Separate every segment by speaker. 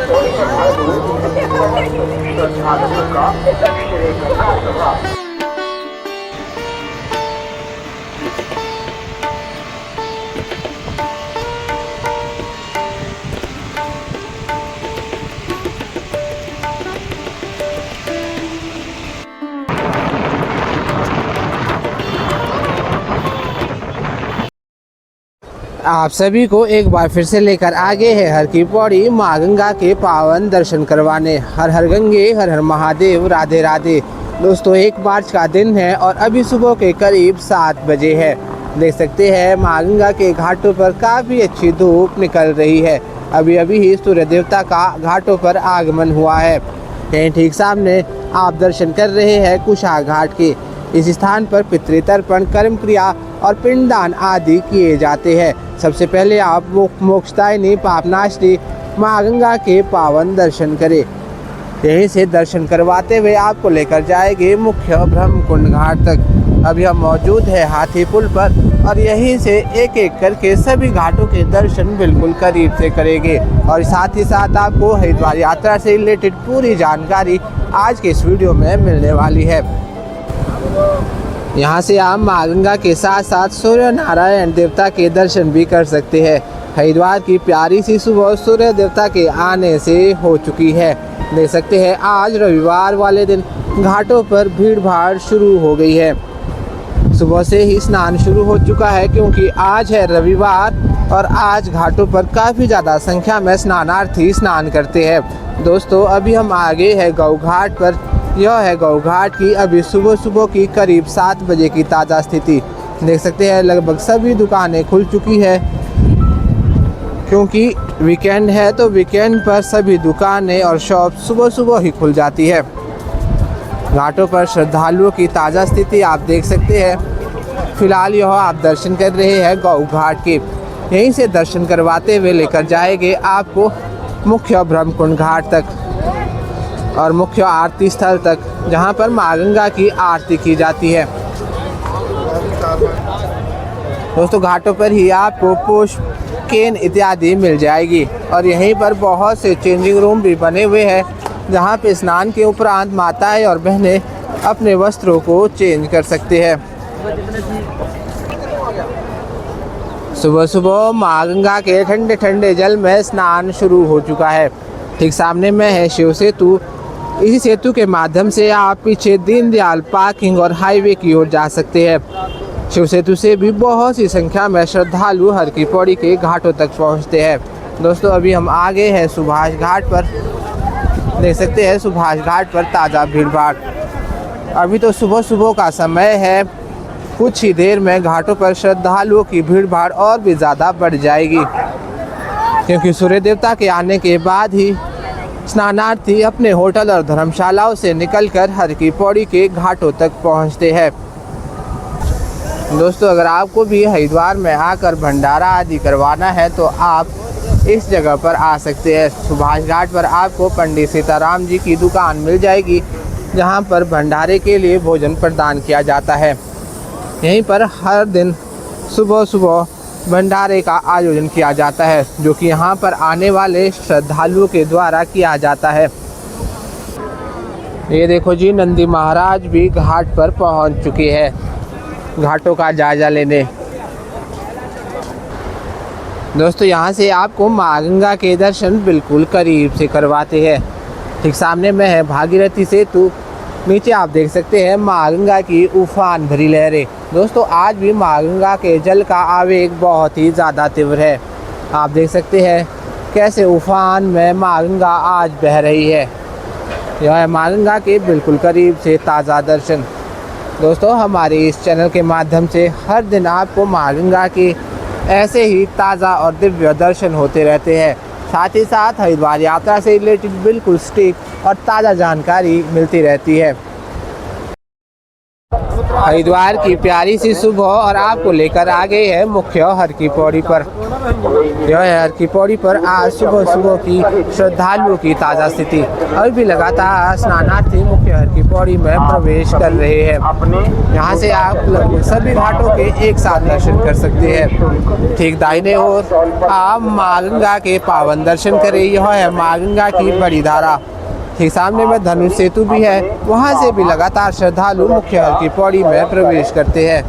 Speaker 1: श्रद्धालुओं का दक्षिणे गंगा सभा।
Speaker 2: आप सभी को एक बार फिर से लेकर आगे है हर की पौड़ी माँ गंगा के पावन दर्शन करवाने। हर हर गंगे हर हर महादेव, राधे राधे। दोस्तों 1 मार्च का दिन है और अभी सुबह के करीब 7 बजे है। देख सकते हैं माँ गंगा के घाटों पर काफ़ी अच्छी धूप निकल रही है। अभी अभी ही सूर्य देवता का घाटों पर आगमन हुआ है। यहीं ठीक सामने आप दर्शन कर रहे हैं कुशा घाट के। इस स्थान पर पितृतर्पण, कर्म क्रिया और पिंडदान आदि किए जाते हैं। सबसे पहले आप मोक्षदायिनी पापनाशिनी माँ गंगा के पावन दर्शन करें। यहीं से दर्शन करवाते हुए आपको लेकर जाएंगे मुख्य ब्रह्मकुंड घाट तक। अभी हम मौजूद है हाथी पुल पर और यहीं से एक एक करके सभी घाटों के दर्शन बिल्कुल करीब से करेंगे। और साथ ही साथ आपको हरिद्वार यात्रा से रिलेटेड पूरी जानकारी आज के इस वीडियो में मिलने वाली है। यहाँ से आप माँ गंगा के साथ साथ सूर्य नारायण देवता के दर्शन भी कर सकते हैं। हरिद्वार की प्यारी सी सुबह सूर्य देवता के आने से हो चुकी है। देख सकते हैं आज रविवार वाले दिन घाटों पर भीड़ भाड़ शुरू हो गई है। सुबह से ही स्नान शुरू हो चुका है क्योंकि आज है रविवार और आज घाटों पर काफ़ी ज़्यादा संख्या में स्नानार्थी स्नान करते हैं। दोस्तों अभी हम आगे है गौ घाट पर। यह है गौ घाट की अभी सुबह सुबह की करीब 7 बजे की ताज़ा स्थिति। देख सकते हैं लगभग सभी दुकानें खुल चुकी है क्योंकि वीकेंड है तो वीकेंड पर सभी दुकानें और शॉप सुबह सुबह ही खुल जाती है। घाटों पर श्रद्धालुओं की ताज़ा स्थिति आप देख सकते हैं। फिलहाल यह आप दर्शन कर रहे हैं गौ घाट के। यहीं से दर्शन करवाते हुए लेकर जाएंगे आपको मुख्य ब्रह्मकुंड घाट तक और मुख्य आरती स्थल तक, जहां पर माँ गंगा की आरती की जाती है। दोस्तों घाटों पर ही आपको पुष्प, केन इत्यादि मिल जाएगी और यहीं पर बहुत से चेंजिंग रूम भी बने हुए हैं जहां पे स्नान के उपरांत माताएं और बहनें अपने वस्त्रों को चेंज कर सकते हैं। सुबह सुबह माँ गंगा के ठंडे ठंडे जल में स्नान शुरू हो चुका है। ठीक सामने में है शिव सेतु। इसी सेतु के माध्यम से आप पीछे दीनदयाल पार्किंग और हाईवे की ओर जा सकते हैं। शिव सेतु से भी बहुत सी संख्या में श्रद्धालु हर की पौड़ी के घाटों तक पहुंचते हैं। दोस्तों अभी हम आगे हैं सुभाष घाट पर। देख सकते हैं सुभाष घाट पर ताज़ा भीड़ भाड़। अभी तो सुबह सुबह का समय है। कुछ ही देर में घाटों पर श्रद्धालुओं की भीड़ भाड़ और भी ज़्यादा बढ़ जाएगी क्योंकि सूर्य देवता के आने के बाद ही स्नानार्थी अपने होटल और धर्मशालाओं से निकलकर हर की पौड़ी के घाटों तक पहुंचते हैं। दोस्तों अगर आपको भी हरिद्वार में आकर भंडारा आदि करवाना है तो आप इस जगह पर आ सकते हैं। सुभाष घाट पर आपको पंडित सीताराम जी की दुकान मिल जाएगी जहां पर भंडारे के लिए भोजन प्रदान किया जाता है। यहीं पर हर दिन सुबह सुबह भंडारे का आयोजन किया जाता है जो कि यहाँ पर आने वाले श्रद्धालुओं के द्वारा किया जाता है। ये देखो जी नंदी महाराज भी घाट पर पहुँच चुके हैं घाटों का जायजा लेने। दोस्तों यहाँ से आपको माँ गंगा के दर्शन बिल्कुल करीब से करवाते हैं। ठीक सामने में है भागीरथी सेतु। नीचे आप देख सकते हैं माँ गंगा की उफान भरी लहरें। दोस्तों आज भी माँ गंगा के जल का आवेग बहुत ही ज़्यादा तीव्र है। आप देख सकते हैं कैसे उफान में माँ गंगा आज बह रही है। यह है माँ गंगा के बिल्कुल करीब से ताज़ा दर्शन। दोस्तों हमारे इस चैनल के माध्यम से हर दिन आपको माँ गंगा के ऐसे ही ताज़ा और दिव्य दर्शन होते रहते हैं। साथ ही साथ हरिद्वार यात्रा से रिलेटेड बिल्कुल सटीक और ताज़ा जानकारी मिलती रहती है। हरिद्वार की प्यारी सी सुबह और आपको लेकर आ गए हैं मुख्य हर की पौड़ी पर। यह है हर की पौड़ी पर आज सुबह सुबह की श्रद्धालुओं की ताज़ा स्थिति। अभी भी लगातार स्नानार्थी मुख्य हर की पौड़ी में प्रवेश कर रहे हैं। यहाँ से आप लगभग सभी घाटों के एक साथ दर्शन कर सकते हैं। ठीक दाहिने ओर आप माँ गंगा के पावन दर्शन करें। यह है माँ गंगा की बड़ी धारा। ठीक सामने में धनुष सेतु भी है, वहाँ से भी लगातार श्रद्धालु मुख्य हर की पौड़ी में प्रवेश करते हैं।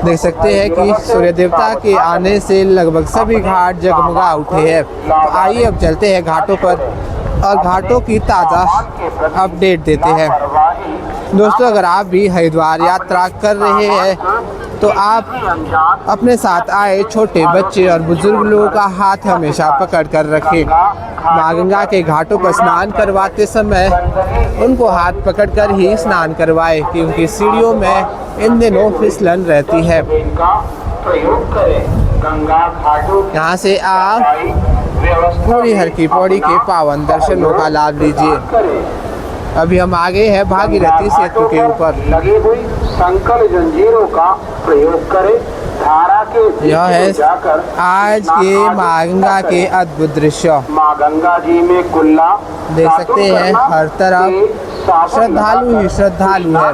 Speaker 2: देख सकते हैं कि सूर्य देवता के आने से लगभग सभी घाट जगमगा उठे हैं। तो आइए अब चलते हैं घाटों पर और घाटों की ताज़ा अपडेट देते हैं। दोस्तों, अगर आप भी हरिद्वार यात्रा कर रहे हैं तो आप अपने साथ आए छोटे बच्चे और बुजुर्ग लोगों का हाथ हमेशा पकड़ कर रखें। माँ गंगा के घाटों पर स्नान करवाते समय उनको हाथ पकड़कर ही स्नान करवाएं, क्योंकि सीढ़ियों में इन दिनों फिसलन रहती है। यहाँ से आप पूरी हर की पौड़ी के पावन दर्शनों का लाभ लीजिए। अभी हम आगे हैं भागीरथी सेतु के ऊपर।
Speaker 1: लगी हुई संकल जंजीरों का प्रयोग करें। धारा के
Speaker 2: यह है आज के माँ गंगा के अद्भुत दृश्य।
Speaker 1: माँ गंगा जी में कुल्ला
Speaker 2: देख सकते हैं हर तरफ श्रद्धालु ही श्रद्धालु है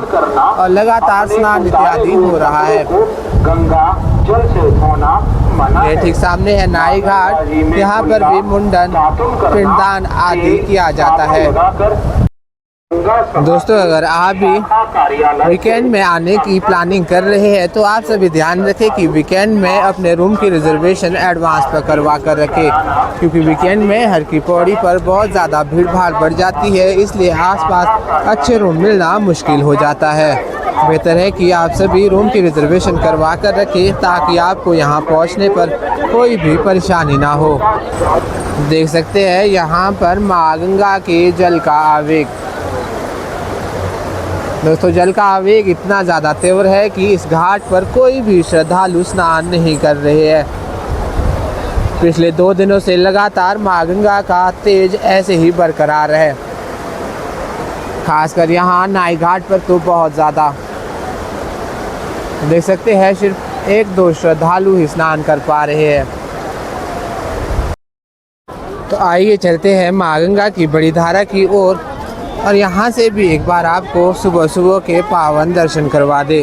Speaker 2: और लगातार स्नान इत्यादि हो रहा है।
Speaker 1: गंगा जल से धोना मना
Speaker 2: ये ठीक सामने है नाई घाट। यहाँ पर भी मुंडन, पिंडदान आदि किया जाता है। दोस्तों, अगर आप भी वीकेंड में आने की प्लानिंग कर रहे हैं तो आप सभी ध्यान रखें कि वीकेंड में अपने रूम की रिजर्वेशन एडवांस पर करवा कर रखें, क्योंकि वीकेंड में हर की पौड़ी पर बहुत ज़्यादा भीड़ भाड़ बढ़ जाती है। इसलिए आसपास अच्छे रूम मिलना मुश्किल हो जाता है। बेहतर है कि आप सभी रूम की रिजर्वेशन करवा कर रखें ताकि आपको यहाँ पहुँचने पर कोई भी परेशानी ना हो। देख सकते हैं यहाँ पर माँ गंगा के जल का आवेग। दोस्तों, जल का आवेग इतना ज़्यादा तीव्र है कि इस घाट पर कोई भी श्रद्धालु स्नान नहीं कर रहे हैं। पिछले 2 दिनों से लगातार माँ गंगा का तेज ऐसे ही बरकरार है। खासकर यहाँ नाई घाट पर तो बहुत ज़्यादा। देख सकते हैं सिर्फ 1-2 श्रद्धालु ही स्नान कर पा रहे हैं। तो आइए चलते हैं माँ गंगा की बड़ी धारा की ओर और यहाँ से भी एक बार आपको सुबह सुबह के पावन दर्शन करवा दे।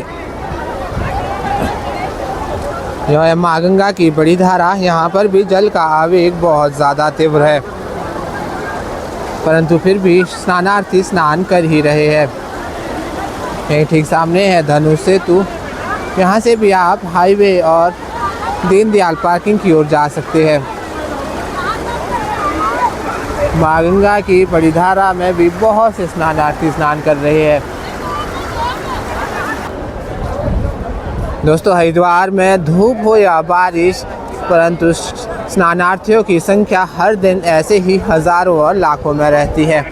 Speaker 2: यह है माँ गंगा की बड़ी धारा। यहाँ पर भी जल का आवेग बहुत ज़्यादा तीव्र है, परंतु फिर भी स्नानार्थी स्नान कर ही रहे हैं। यही ठीक सामने है धनुष सेतु। यहाँ से भी आप हाईवे और दीनदयाल पार्किंग की ओर जा सकते हैं। माँ गंगा की बड़ी धारा में भी बहुत से स्नानार्थी स्नान कर रहे हैं। दोस्तों, हरिद्वार में धूप हो या बारिश, परंतु स्नानार्थियों की संख्या हर दिन ऐसे ही हज़ारों और लाखों में रहती है।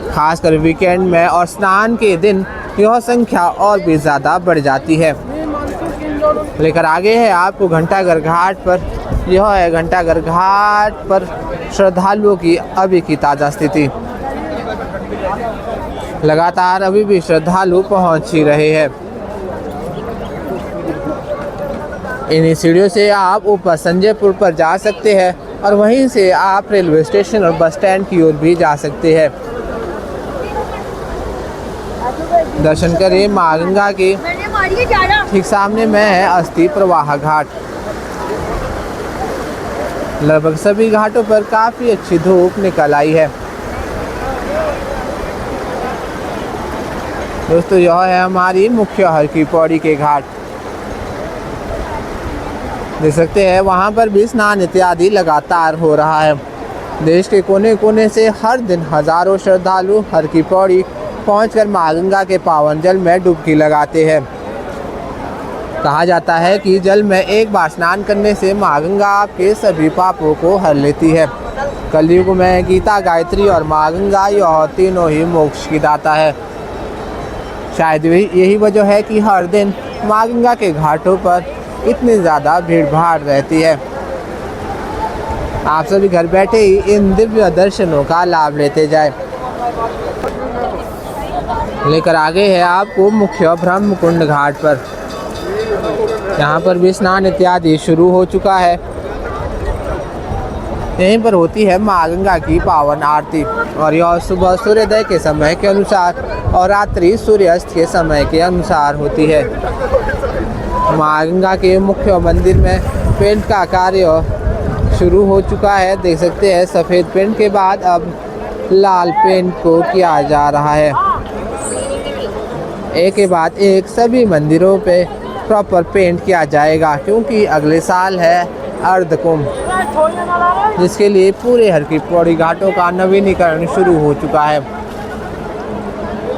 Speaker 2: खासकर वीकेंड में और स्नान के दिन यह संख्या और भी ज़्यादा बढ़ जाती है। लेकर आगे है आपको घंटाघर घाट पर। यह है घंटाघर घाट पर श्रद्धालुओं की अभी की ताज़ा स्थिति। लगातार अभी भी श्रद्धालु पहुंच ही रहे हैं। इन्हीं सीढ़ियों से आप ऊपर संजयपुर पर जा सकते हैं और वहीं से आप रेलवे स्टेशन और बस स्टैंड की ओर भी जा सकते हैं। दर्शन करें माँ गंगा के। ठीक सामने में है अस्थि प्रवाह घाट। लगभग सभी घाटों पर काफ़ी अच्छी धूप निकल आई है। दोस्तों, यह है हमारी मुख्य हर की पौड़ी के घाट। देख सकते हैं वहाँ पर भी स्नान इत्यादि लगातार हो रहा है। देश के कोने कोने से हर दिन हज़ारों श्रद्धालु हर की पौड़ी पहुंचकर माँ गंगा के पावन जल में डुबकी लगाते हैं। कहा जाता है कि जल में एक बार स्नान करने से माँ गंगा आपके सभी पापों को हर लेती है। कलयुग में गीता, गायत्री और माँ गंगा यह तीनों ही मोक्ष की दाता है। शायद यही वजह है कि हर दिन माँ गंगा के घाटों पर इतनी ज़्यादा भीड़ भाड़ रहती है। आप सभी घर बैठे ही इन दिव्य दर्शनों का लाभ लेते जाए। लेकर आगे है आपको मुख्य ब्रह्म कुंड घाट पर। यहाँ पर भी स्नान इत्यादि शुरू हो चुका है। यहीं पर होती है माँ गंगा की पावन आरती और यह सुबह सूर्योदय के समय के अनुसार और रात्रि सूर्यास्त के समय के अनुसार होती है। माँ गंगा के मुख्य मंदिर में पेंट का कार्य शुरू हो चुका है। देख सकते हैं सफ़ेद पेंट के बाद अब लाल पेंट को किया जा रहा है। एक के बाद एक सभी मंदिरों पे प्रॉपर पेंट किया जाएगा, क्योंकि अगले साल है अर्ध कुंभ, जिसके लिए पूरे हर की पौड़ी घाटों का नवीनीकरण शुरू हो चुका है।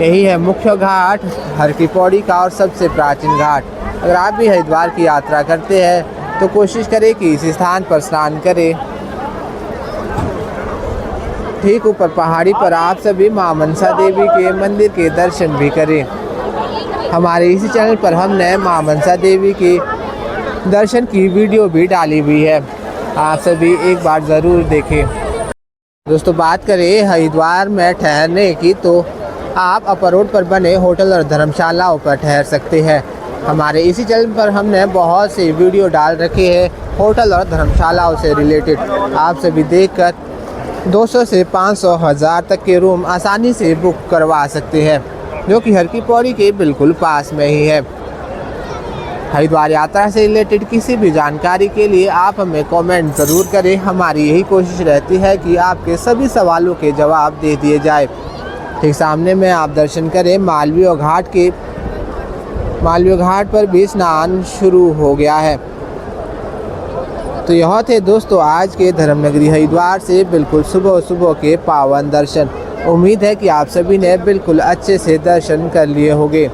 Speaker 2: यही है मुख्य घाट हर की पौड़ी का और सबसे प्राचीन घाट। अगर आप भी हरिद्वार की यात्रा करते हैं तो कोशिश करें कि इस स्थान पर स्नान करें। ठीक ऊपर पहाड़ी पर आप सभी मां मनसा देवी के मंदिर के दर्शन भी करें। हमारे इसी चैनल पर हमने मां मनसा देवी के दर्शन की वीडियो भी डाली हुई है, आप सभी एक बार ज़रूर देखें। दोस्तों बात करें हरिद्वार में ठहरने की तो आप अपर रोड पर बने होटल और धर्मशालाओं पर ठहर सकते हैं। हमारे इसी चैनल पर हमने बहुत सी वीडियो डाल रखी है होटल और धर्मशालाओं से रिलेटेड। आप सभी देखकर 200 से 500 हज़ार तक के रूम आसानी से बुक करवा सकते हैं, जो कि हर की पौड़ी के बिल्कुल पास में ही है। हरिद्वार यात्रा से रिलेटेड किसी भी जानकारी के लिए आप हमें कमेंट ज़रूर करें। हमारी यही कोशिश रहती है कि आपके सभी सवालों के जवाब दे दिए जाए। ठीक सामने में आप दर्शन करें मालवीय घाट के। मालवीय घाट पर भी स्नान शुरू हो गया है। तो यह थे दोस्तों आज के धर्मनगरी हरिद्वार से बिल्कुल सुबह सुबह के पावन दर्शन। उम्मीद है कि आप सभी ने बिल्कुल अच्छे से दर्शन कर लिए होंगे।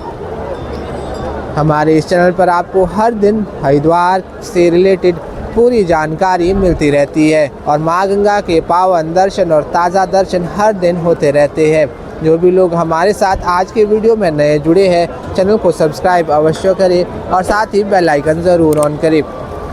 Speaker 2: हमारे इस चैनल पर आपको हर दिन हरिद्वार से रिलेटेड पूरी जानकारी मिलती रहती है और माँ गंगा के पावन दर्शन और ताज़ा दर्शन हर दिन होते रहते हैं। जो भी लोग हमारे साथ आज के वीडियो में नए जुड़े हैं, चैनल को सब्सक्राइब अवश्य करें और साथ ही बेल आइकन ज़रूर ऑन करें,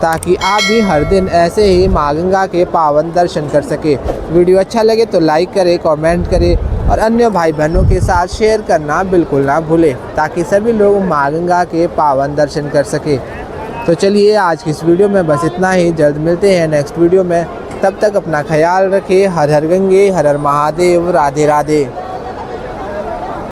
Speaker 2: ताकि आप भी हर दिन ऐसे ही माँ गंगा के पावन दर्शन कर सके। वीडियो अच्छा लगे तो लाइक करें, कमेंट करें और अन्य भाई बहनों के साथ शेयर करना बिल्कुल ना भूलें, ताकि सभी लोग माँ गंगा के पावन दर्शन कर सके। तो चलिए आज की इस वीडियो में बस इतना ही। जल्द मिलते हैं नेक्स्ट वीडियो में। तब तक अपना ख्याल रखें। हर हर गंगे, हर हर महादेव, राधे राधे।